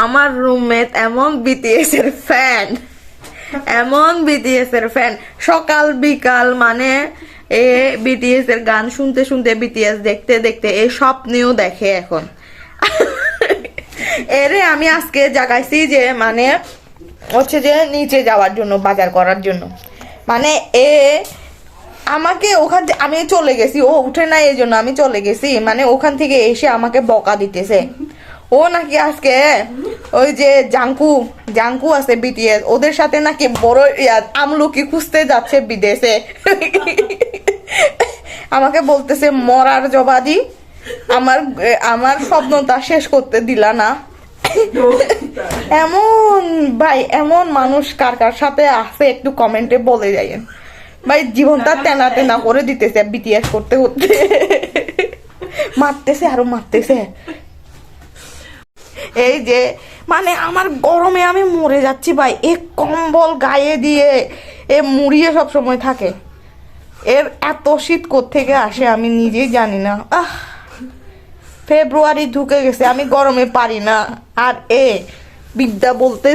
আমার রুমমেট এমন বিটিএস এর ফ্যান, এমন বিটিএস এর ফ্যান, সকাল বিকাল মানে এ বিটিএস এর গান শুনতে শুনতে বিটিএস দেখতে দেখতে এই স্বপ্নেও দেখে এখন। এরে আমি আজকে জাগাইছি যে মানে হচ্ছে যে নিচে যাওয়ার জন্য, বাজার করার জন্য। মানে এ আমাকে ওখান থেকে, আমি চলে গেছি, ও উঠে নাই এই জন্য আমি চলে গেছি, মানে ওখান থেকে এসে আমাকে বকা দিতেছে। ও নাকি আজকে ওই যে জাঙ্কু আছে বিটিএস, ওদের সাথে নাকি বড় আমলকি খুঁজতে যাচ্ছে বিদেশে। আমাকে বলতেছে মরার জবাদি, আমার স্বপ্নটা শেষ করতে দিলা না। এমন ভাই, এমন মানুষ কার কার সাথে আছে একটু কমেন্টে বলে যাইয়েন ভাই। জীবনটা তেনা তেনা করে দিতেছে বিটিএস করতে করতে, মারতেছে আরো মারতেছে। এই যে মানে আমার গরমে আমি মরে যাচ্ছি ভাই, এক কম্বল গায়ে দিয়ে এ মুড়িয়ে সব সময় থাকে। এর এত শীত কোত্থেকে আসে আমি নিজেই জানি না। ফেব্রুয়ারি ঢুকে গেছে, আমি গরমে পারি না। আর বিদ্যা বলতে